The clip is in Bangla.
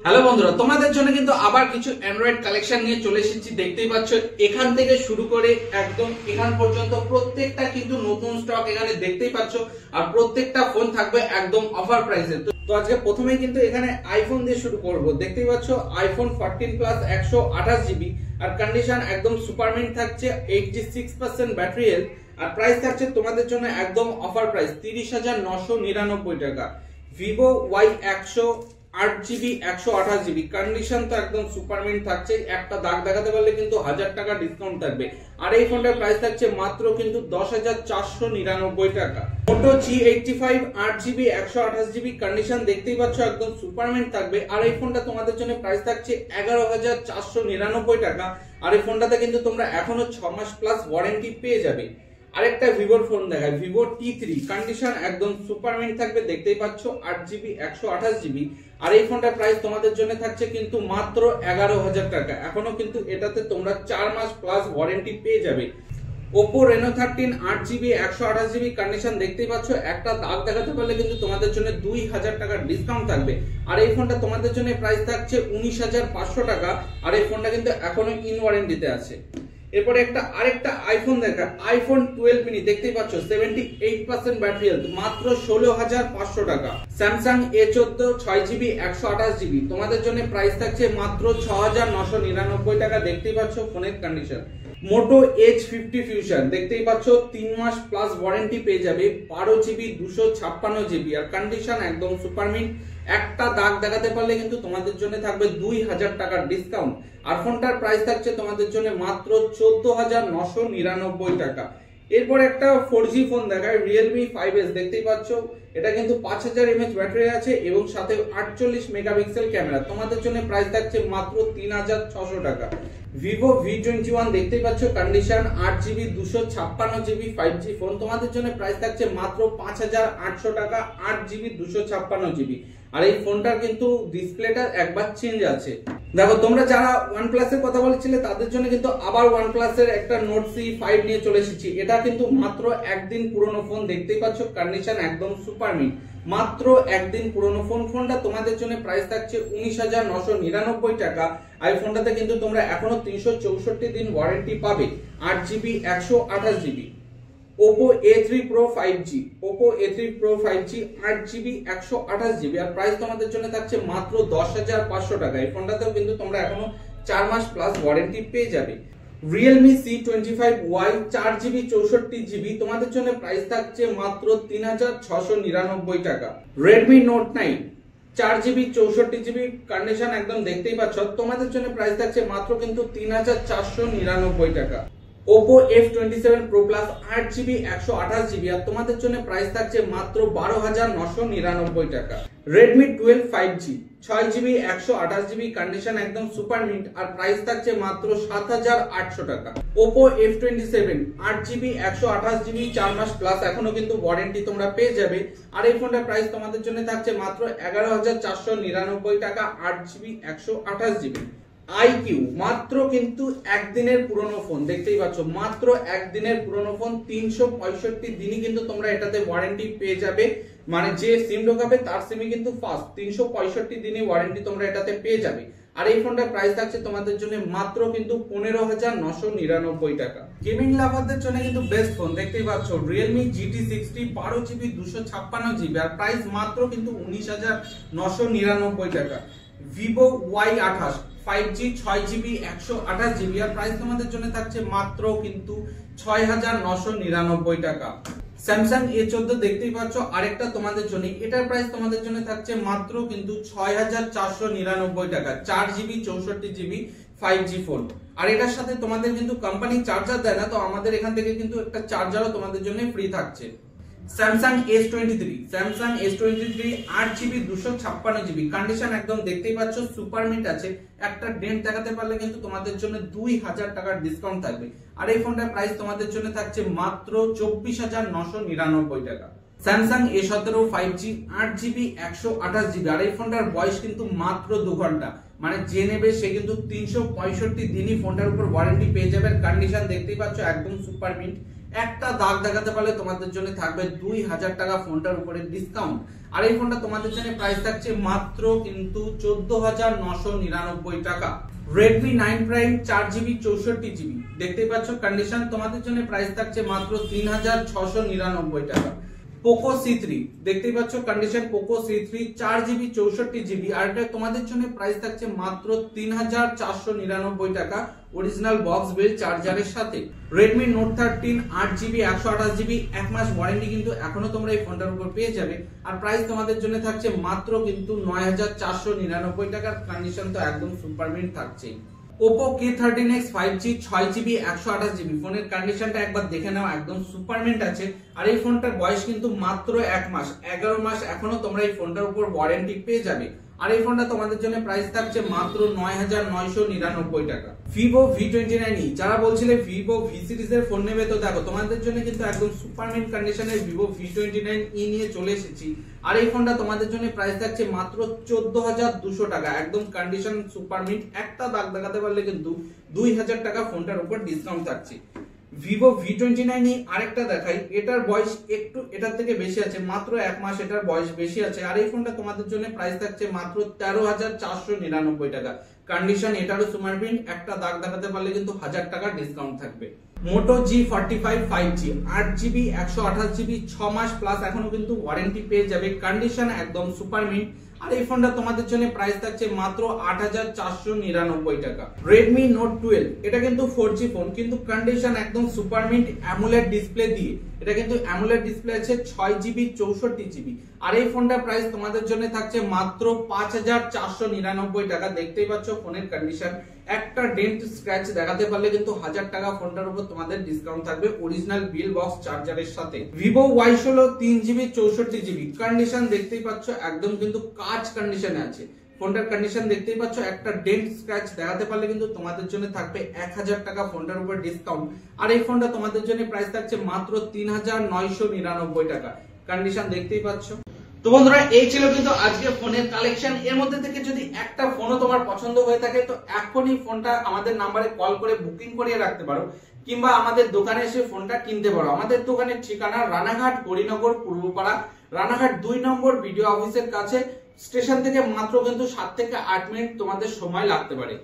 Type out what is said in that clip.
হ্যালো বন্ধুরা, তোমাদের জন্য কিন্তু আবার কিছু অ্যান্ড্রয়েড কালেকশন নিয়ে চলে এসেছি। দেখতেই পাচ্ছ এখান থেকে শুরু করে একদম এখান পর্যন্ত প্রত্যেকটা কিন্তু নতুন স্টক এখানে দেখতেই পাচ্ছ। আর প্রত্যেকটা ফোন থাকবে একদম অফার প্রাইসে। তো আজকে প্রথমেই কিন্তু এখানে আইফোন দিয়ে শুরু করব। দেখতেই পাচ্ছ আইফোন 14 প্লাস 128 জিবি আর কন্ডিশন একদম সুপারমিন্ট থাকছে, 86% ব্যাটারি হেলথ। আর প্রাইস থাকছে তোমাদের জন্য একদম অফার প্রাইস 30,999 টাকা। Vivo Y100 8GB 128GB condition তো একদম সুপারমিন্ট থাকছে, একটা দাগ দেখাতে পারলে কিন্তু 1000 টাকা ডিসকাউন্ট থাকবে। আর এই ফোনটার প্রাইস থাকছে মাত্র কিন্তু 10,499 টাকা। মোটো G85 8GB 128GB কন্ডিশন দেখতেই পাচ্ছ একদম সুপারমিন্ট থাকবে। আর এই ফোনটা তোমাদের জন্য প্রাইস থাকছে 11,499 টাকা। আর এই ফোনটাতে কিন্তু তোমরা এখনো 6 মাস প্লাস ওয়ারেন্টি পেয়ে যাবে। আরেকটা ভিভোর ফোন দেখায়, ভিভো T3 কন্ডিশন একদম সুপারমিন্ট থাকবে, দেখতেই পাচ্ছ 8GB 128GB। আর এই ফোনটার প্রাইস তোমাদের জন্য থাকছে কিন্তু মাত্র 11,000 টাকা। এখনো কিন্তু এটাতে তোমরা 4 মাস প্লাস ওয়ারেন্টি পেয়ে যাবে। Oppo Reno 13 8GB 128GB condition দেখতেই পাচ্ছ, একটা দাগ দেখাতে পারলে কিন্তু তোমাদের জন্য 2000 টাকার ডিসকাউন্ট থাকবে। আর এই ফোনটা তোমাদের জন্য প্রাইস থাকছে 19,500 টাকা। আর এই ফোনটা কিন্তু এখনো ইন ওয়ারেন্টিতে আছে। এরপরে আরেকটা আইফোন দেখা, আইফোন 12 মিনি দেখতেই পাচ্ছ 78% ব্যাটারি হেলথ, মাত্র 16,500 টাকা। স্যামসাং A14 6GB 128GB তোমাদের জন্য প্রাইস থাকছে মাত্র 6,999 টাকা। দেখতেই পাচ্ছ ফোনের কন্ডিশন। মোটো H50 ফিউশন দেখতেই পাচ্ছ 3 মাস প্লাস ওয়ারেন্টি পেয়ে যাবে, 12GB 256GB আর কন্ডিশন একদম সুপারমিন্ট। একটা দাগ দেখাতে পারলে কিন্তু তোমাদের জন্য থাকবে 2000 টাকার ডিসকাউন্ট। আর ফোনটার প্রাইস থাকছে তোমাদের জন্য মাত্র 14,999 টাকা। এরপর একটা 4G ফোন দেখায়, Realme 5S দেখতেই পাচ্ছ, এটা কিন্তু 5000 mAh ব্যাটারি আছে এবং সাথে 48 মেগাপিক্সেল ক্যামেরা। তোমাদের জন্য প্রাইস থাকছে মাত্র 3,600 টাকা। Vivo V21 দেখতেই পাচ্ছ condition 8GB 256GB 5G phone, তোমাদের জন্য প্রাইস থাকছে মাত্র 5,800 টাকা, 8GB 256GB। আর এই ফোনটার কিন্তু ডিসপ্লেটা একবার চেঞ্জ আছে। দেখো তোমরা যারা OnePlus এর কথা বলেছিলে তাদের জন্য কিন্তু আবার OnePlus এর একটা Note C5 নিয়ে চলে এসেছি। এটা কিন্তু মাত্র একদিন পুরনো ফোন, দেখতেই পাচ্ছ কন্ডিশন একদম সুপারমিন্ট, মাত্র একদিন পুরনো ফোন। ফোনটা তোমাদের জন্য প্রাইস থাকছে 19,999 টাকা। আর এই ফোনটাতে কিন্তু তোমরা এখনো 364 দিন ওয়ারেন্টি পাবে, 8GB 128GB। Oppo A3 Pro 5G, Oppo A3 Pro 5G 8GB 128GB আর প্রাইস তোমাদের জন্য থাকছে মাত্র 10,500 টাকা। এই ফোনটাতেও কিন্তু তোমরা এখনো 4 মাস প্লাস ওয়ারেন্টি পেয়ে যাবে। Realme C25Y 4GB 64GB তোমাদের জন্য প্রাইস থাকছে মাত্র 3,699 টাকা। Redmi Note 9 4GB 64GB condition একদম দেখতেই পাচ্ছ, তোমাদের জন্য প্রাইস থাকছে মাত্র কিন্তু 3,499 টাকা। Oppo F27 Pro Plus 8GB 128GB আর তোমাদের জন্য প্রাইস থাকছে মাত্র 12,999 টাকা। Redmi 12 5G 6GB 128GB condition একদম সুপারমিন্ট আর প্রাইস থাকছে মাত্র 7,800 টাকা। Oppo F27 8GB 128GB 4 মাস প্লাস এখনো কিন্তু ওয়ারেন্টি তোমরা পেয়ে যাবে। আর এই ফোনটার প্রাইস তোমাদের জন্য থাকছে মাত্র 11,499 টাকা, 8GB 128GB। IQ মাত্র কিন্তু একদিনের পুরনো ফোন, দেখতেই পাচ্ছ মাত্র একদিনের পুরনো ফোন, 365 দিনই কিন্তু তোমরা এটাতে ওয়ারেন্টি পেয়ে যাবে। মানে যে সিম ঢোকাবে তার সিমই কিন্তু ফাস্ট, 365 দিনই ওয়ারেন্টি তোমরা এটাতে পেয়ে যাবে। আর এই ফোনটার প্রাইস থাকছে তোমাদের জন্য মাত্র কিন্তু 15,999 টাকা। গেমিং লাভারদের জন্য কিন্তু বেস্ট ফোন, দেখতেই পাচ্ছ Realme GT60 12GB 256GB আর প্রাইস মাত্র কিন্তু 19,999 টাকা। Vivo Y28 5G 6GB 128GB আর প্রাইস তোমাদের জন্য থাকছে মাত্র কিন্তু 6,999 টাকা। Samsung A14 দেখতেই পাচ্ছ আরেকটা তোমাদের জন্য, এটার প্রাইস তোমাদের জন্য থাকছে মাত্র কিন্তু 6,499 টাকা, 4GB 64GB 5G ফোন। আর এটার সাথে তোমাদের কিন্তু কোম্পানি চার্জার দেয় না, তো আমাদের এখান থেকে কিন্তু একটা চার্জারও তোমাদের জন্য ফ্রি থাকছে। Samsung S23 8GB 256GB condition একদম দেখতেই পাচ্ছ সুপারমিন্ট আছে, একটা ডেন্ট দেখাতে পারলে কিন্তু তোমাদের জন্য 2000 টাকার ডিসকাউন্ট থাকবে। আর এই ফোনটার প্রাইস তোমাদের জন্য থাকছে মাত্র 24,999 টাকা। Samsung A17 5G 8GB 128GB আর এই ফোনটার বয়স কিন্তু মাত্র 2 ঘন্টা, মানে যে নেবে সে কিন্তু 365 দিনই ফোনটার উপর ওয়ারেন্টি পেয়ে যাবে। কন্ডিশন দেখতেই পাচ্ছ একদম সুপারমিন্ট, একটা দাগ দেখাতে পারলে তোমাদের জন্য থাকবে 2000 টাকা ফোনটার উপরে ডিসকাউন্ট। আর এই ফোনটা তোমাদের জন্য প্রাইস থাকছে মাত্র কিন্তু 14,999 টাকা। Redmi 9 Prime 4GB 64GB দেখতেই পাচ্ছ কন্ডিশন, তোমাদের জন্য প্রাইস থাকছে মাত্র 3,699 টাকা। Poco C3 দেখতেই পাচ্ছ condition, Poco C3 4GB 64GB আর এটা তোমাদের জন্য প্রাইস থাকছে মাত্র 3,499 টাকা অরিজিনাল বক্স বিল চার্জারের সাথে। Redmi Note 13 8GB 128GB 1 মাস ওয়ারেন্টি কিন্তু এখনো তোমরা এই ফোনটার উপর পেয়ে যাবে। আর প্রাইস তোমাদের জন্য থাকছে মাত্র কিন্তু 9,499 টাকার। কন্ডিশন তো একদম সুপার মিন্ট থাকছে। Oppo K13X 5G 6GB 128GB ফোনের কন্ডিশনটা একবার দেখে নাও, একদম সুপারমেন্ট আছে। আর এই ফোনটার বয়স কিন্তু মাত্র 1 মাস, 11 মাস এখনো তোমরা এই ফোনটার উপর ওয়ারেন্টি পেয়ে যাবে। আর এই ফোনটা তোমাদের জন্য প্রাইস থাকছে মাত্র 9,999 টাকা। Vivo V29e যারা বলছিলে Vivo V সিরিজের ফোন নেবে, তো দেখো তোমাদের জন্য কিন্তু একদম সুপারমেন্ট কন্ডিশনের Vivo V29e নিয়ে চলে এসেছি। আর এই ফোনটা তোমাদের জন্য প্রাইস থাকছে মাত্র 14,200 টাকা, একদম কন্ডিশন সুপারমিন্ট, একটা দাগ দেখাতে পারলে কিন্তু 2,000 টাকা ফোনটার উপর ডিসকাউন্ট থাকছে। Vivo V29e আরেকটা দেখাই, এটার বয়স একটু এটার থেকে বেশি আছে, মাত্র 1 মাস এটার বয়স বেশি আছে। আর এই ফোনটা তোমাদের জন্য প্রাইস থাকছে মাত্র 13,499 টাকা। কন্ডিশন এটারও সুপারমিন্ট, একটা দাগ দেখাতে পারলে কিন্তু 1000 টাকা ডিসকাউন্ট থাকবে। Moto G45 5G 8GB 128GB 6 মাস প্লাস এখনো কিন্তু ওয়ারেন্টি পেয়ে যাবে। কন্ডিশন একদম সুপারমিন্ট। আর এই ফোনটা তোমাদের জন্য প্রাইস থাকছে মাত্র 8,499 টাকা। Redmi Note 12 এটা কিন্তু 4G ফোন, কিন্তু কন্ডিশন একদম সুপারমিন্ট, অ্যামোলেড ডিসপ্লে দিয়ে। এটা কিন্তু অ্যামোলেড ডিসপ্লে আছে 6GB 64GB। আর এই ফোনটার প্রাইস তোমাদের জন্য থাকছে মাত্র 5,499 টাকা। দেখতেই পাচ্ছ ফোনের কন্ডিশন, একটা ডেন্ট স্ক্র্যাচ দেখাতে পারলে কিন্তু 1000 টাকা ফোনটার উপর তোমাদের ডিসকাউন্ট থাকবে অরিজিনাল বিল বক্স চার্জারের সাথে। Vivo Y16 3GB 64GB condition দেখতেই পাচ্ছ, একদম কিন্তু কাঁচ কন্ডিশনে আছে। ফোনটার কন্ডিশন দেখতেই পাচ্ছ, একটা ডেন্ট স্ক্র্যাচ দেখাতে পারলে কিন্তু তোমাদের জন্য থাকবে 1000 টাকা ফোনটার উপর ডিসকাউন্ট। আর এই ফোনটা তোমাদের জন্য প্রাইস থাকছে মাত্র 3,999 টাকা। কন্ডিশন দেখতেই পাচ্ছ। তো বন্ধুরা এই ছিল কিন্তু আজকে ফোনের কালেকশন। এর মধ্যে থেকে যদি একটা ফোনও তোমার পছন্দ হয়ে থাকে তো এখনই ফোনটা আমাদের নাম্বারে কল করে বুকিং করিয়ে রাখতে পারো, কিংবা আমাদের দোকানে এসে ফোনটা কিনতে পারো। আমাদের দোকানের ঠিকানা রানাঘাট হরিনগর পূর্বপাড়া, রানাঘাট 2 নম্বর বিডিও অফিসের কাছে। স্টেশন থেকে মাত্র কিন্তু 7 থেকে 8 মিনিট তোমাদের সময় লাগতে পারে।